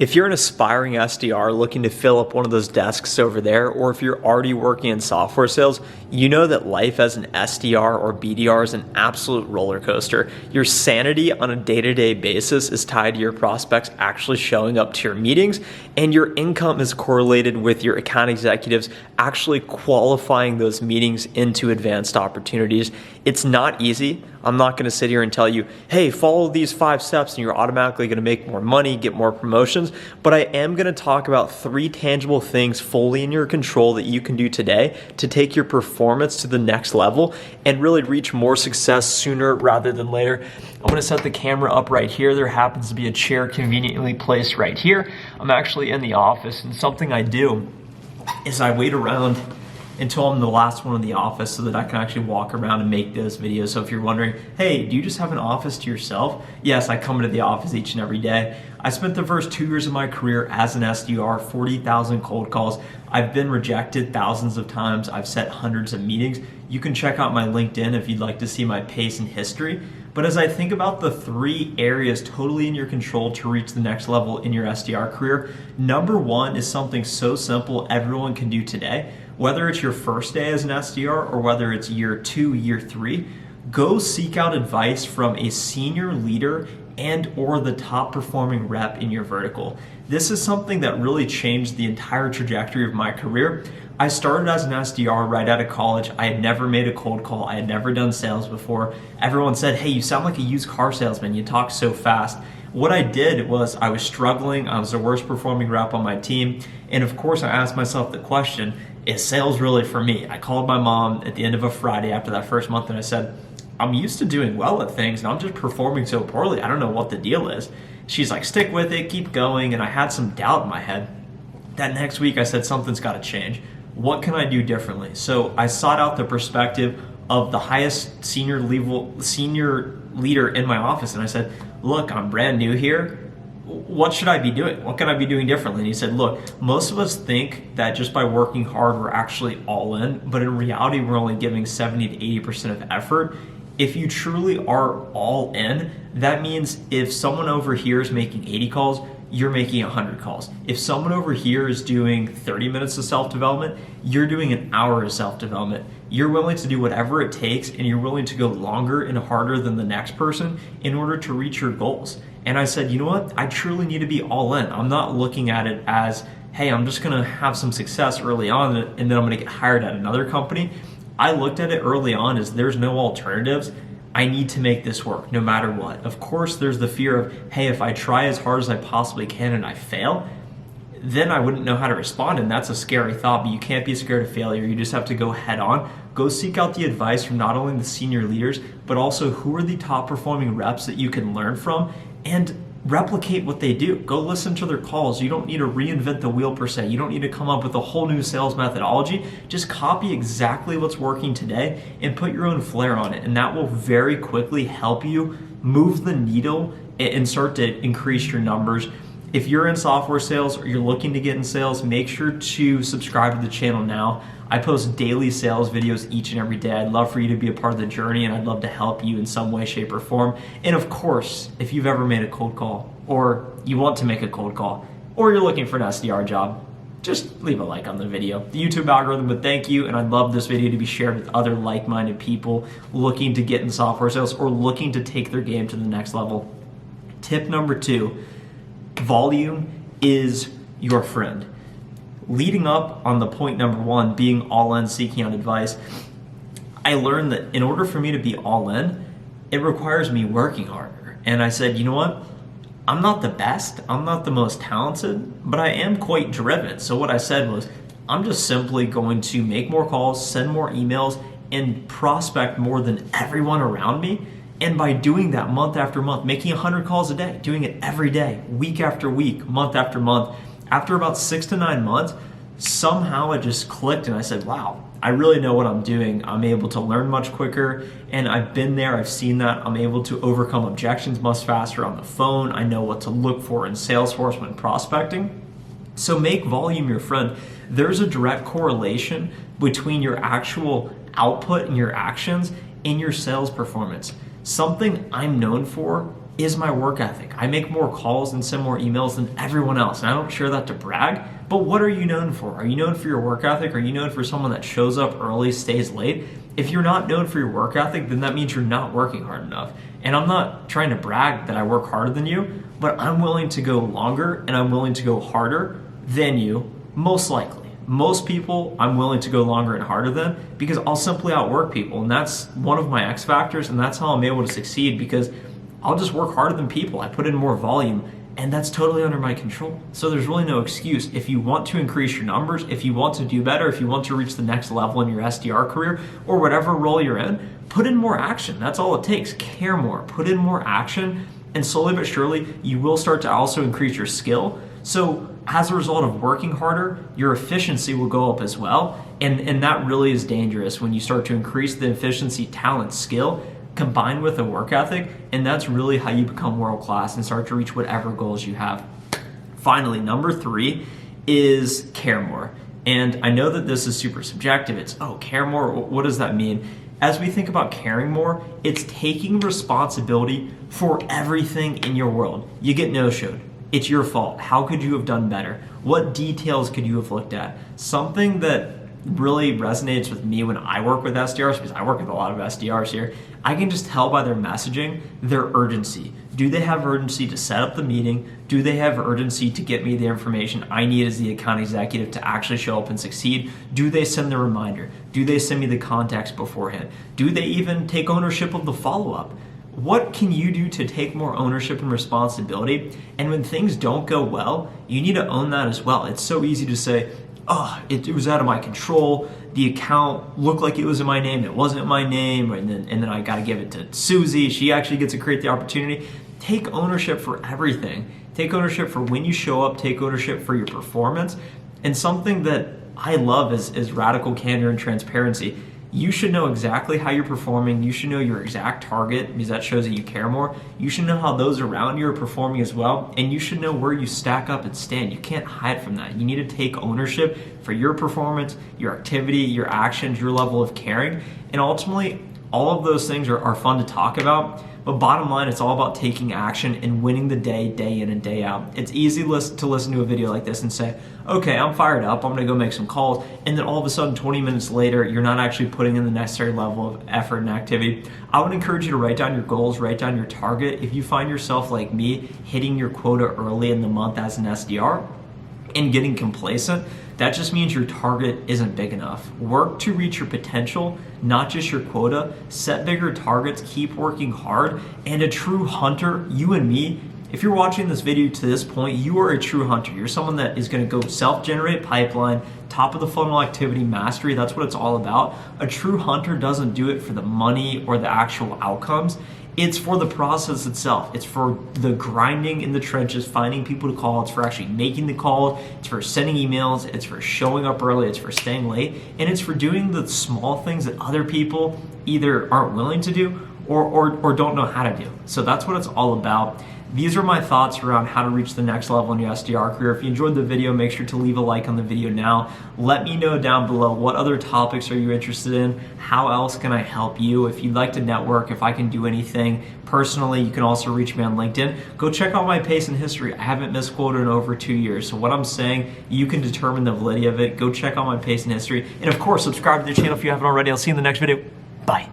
If you're an aspiring SDR looking to fill up one of those desks over there, or if you're already working in software sales, you know that life as an SDR or BDR is an absolute roller coaster. Your sanity on a day-to-day basis is tied to your prospects actually showing up to your meetings, and your income is correlated with your account executives actually qualifying those meetings into advanced opportunities. It's not easy. I'm not going to sit here and tell you, hey, follow these 5 steps and you're automatically going to make more money, get more promotions. But I am going to talk about 3 tangible things fully in your control that you can do today to take your performance to the next level and really reach more success sooner rather than later. I'm going to set the camera up right here. There happens to be a chair conveniently placed right here. I'm actually in the office, and something I do is I wait around until I'm the last one in the office so that I can actually walk around and make those videos. So if you're wondering, hey, do you just have an office to yourself? Yes, I come into the office each and every day. I spent the first 2 years of my career as an SDR, 40,000 cold calls. I've been rejected thousands of times. I've set hundreds of meetings. You can check out my LinkedIn if you'd like to see my pace and history. But as I think about the 3 areas totally in your control to reach the next level in your SDR career, number 1 is something so simple everyone can do today. Whether it's your first day as an SDR or whether it's year 2, year 3, go seek out advice from a senior leader and or the top performing rep in your vertical. This is something that really changed the entire trajectory of my career. I started as an SDR right out of college. I had never made a cold call. I had never done sales before. Everyone said, hey, you sound like a used car salesman. You talk so fast. What I did was I was struggling. I was the worst performing rep on my team. And of course, I asked myself the question, is sales really for me? I called my mom at the end of a Friday after that first month and I said, I'm used to doing well at things and I'm just performing so poorly. I don't know what the deal is. She's like, stick with it, keep going. And I had some doubt in my head. That next week I said, something's got to change. What can I do differently? So I sought out the perspective of the highest senior leader in my office. And I said, look, I'm brand new here. What should I be doing? What can I be doing differently? And he said, look, most of us think that just by working hard, we're actually all in. But in reality, we're only giving 70 to 80% of effort. If you truly are all in, that means if someone over here is making 80 calls, you're making 100 calls. If someone over here is doing 30 minutes of self-development, you're doing an hour of self-development. You're willing to do whatever it takes, and you're willing to go longer and harder than the next person in order to reach your goals. And I said, you know what? I truly need to be all in. I'm not looking at it as, hey, I'm just gonna have some success early on and then I'm gonna get hired at another company. I looked at it early on as there's no alternatives. I need to make this work no matter what. Of course, there's the fear of, hey, if I try as hard as I possibly can and I fail, then I wouldn't know how to respond. And that's a scary thought, but you can't be scared of failure. You just have to go head on. Go seek out the advice from not only the senior leaders, but also who are the top performing reps that you can learn from and replicate what they do. Go listen to their calls. You don't need to reinvent the wheel per se. You don't need to come up with a whole new sales methodology. Just copy exactly what's working today and put your own flair on it. And that will very quickly help you move the needle and start to increase your numbers. If you're in software sales or you're looking to get in sales, make sure to subscribe to the channel now. I post daily sales videos each and every day. I'd love for you to be a part of the journey, and I'd love to help you in some way, shape, or form. And of course, if you've ever made a cold call, or you want to make a cold call, or you're looking for an SDR job, just leave a like on the video. The YouTube algorithm would thank you, and I'd love this video to be shared with other like-minded people looking to get in software sales or looking to take their game to the next level. Tip number 2, volume is your friend. Leading up on the point number 1, being all in, seeking out advice, I learned that in order for me to be all in, it requires me working harder. And I said, you know what? I'm not the best, I'm not the most talented, but I am quite driven. So what I said was, I'm just simply going to make more calls, send more emails, and prospect more than everyone around me. And by doing that month after month, making 100 calls a day, doing it every day, week after week, month after month, after about 6 to 9 months, somehow it just clicked and I said, wow, I really know what I'm doing. I'm able to learn much quicker, and I've been there, I've seen that. I'm able to overcome objections much faster on the phone. I know what to look for in Salesforce when prospecting. So make volume your friend. There's a direct correlation between your actual output and your actions in your sales performance. Something I'm known for is my work ethic. I make more calls and send more emails than everyone else, and I don't share that to brag, but what are you known for? Are you known for your work ethic? Are you known for someone that shows up early, stays late? If you're not known for your work ethic, then that means you're not working hard enough. And I'm not trying to brag that I work harder than you, but I'm willing to go longer and I'm willing to go harder than you, most likely. Most people I'm willing to go longer and harder than because I'll simply outwork people. And that's one of my X factors, and that's how I'm able to succeed because I'll just work harder than people. I put in more volume, and that's totally under my control. So there's really no excuse. If you want to increase your numbers, if you want to do better, if you want to reach the next level in your SDR career or whatever role you're in, put in more action. That's all it takes. Care more, put in more action, and slowly but surely, you will start to also increase your skill. So as a result of working harder, your efficiency will go up as well. And that really is dangerous when you start to increase the efficiency, talent, skill, combined with a work ethic, and that's really how you become world class and start to reach whatever goals you have. Finally, number 3 is care more. And I know that this is super subjective. It's, care more, what does that mean? As we think about caring more, it's taking responsibility for everything in your world. You get no-showed. It's your fault. How could you have done better? What details could you have looked at? Something that really resonates with me when I work with SDRs, because I work with a lot of SDRs here, I can just tell by their messaging, their urgency. Do they have urgency to set up the meeting? Do they have urgency to get me the information I need as the account executive to actually show up and succeed? Do they send the reminder? Do they send me the context beforehand? Do they even take ownership of the follow-up? What can you do to take more ownership and responsibility? And when things don't go well, you need to own that as well. It's so easy to say, it was out of my control. The account looked like it was in my name. It wasn't in my name. And then I got to give it to Susie. She actually gets to create the opportunity. Take ownership for everything. Take ownership for when you show up. Take ownership for your performance. And something that I love is radical candor and transparency. You should know exactly how you're performing. You should know your exact target because that shows that you care more. You should know how those around you are performing as well. And you should know where you stack up and stand. You can't hide from that. You need to take ownership for your performance, your activity, your actions, your level of caring. And ultimately, all of those things are fun to talk about. But bottom line, it's all about taking action and winning the day in and day out. It's easy to listen to a video like this and say, okay, I'm fired up, I'm gonna go make some calls, and then all of a sudden 20 minutes later, you're not actually putting in the necessary level of effort and activity. I would encourage you to write down your goals, write down your target. If you find yourself like me, hitting your quota early in the month as an SDR and getting complacent, that just means your target isn't big enough. Work to reach your potential, not just your quota. Set bigger targets, keep working hard, and a true hunter, you and me, if you're watching this video to this point, you are a true hunter. You're someone that is gonna go self-generate pipeline, top of the funnel activity mastery. That's what it's all about. A true hunter doesn't do it for the money or the actual outcomes. It's for the process itself. It's for the grinding in the trenches, finding people to call. It's for actually making the call. It's for sending emails. It's for showing up early. It's for staying late. And it's for doing the small things that other people either aren't willing to do or don't know how to do. So that's what it's all about. These are my thoughts around how to reach the next level in your SDR career. If you enjoyed the video, make sure to leave a like on the video now. Let me know down below what other topics are you interested in? How else can I help you? If you'd like to network, if I can do anything personally, you can also reach me on LinkedIn. Go check out my pace and history. I haven't misquoted in over 2 years. So what I'm saying, you can determine the validity of it. Go check out my pace and history. And of course, subscribe to the channel if you haven't already. I'll see you in the next video. Bye.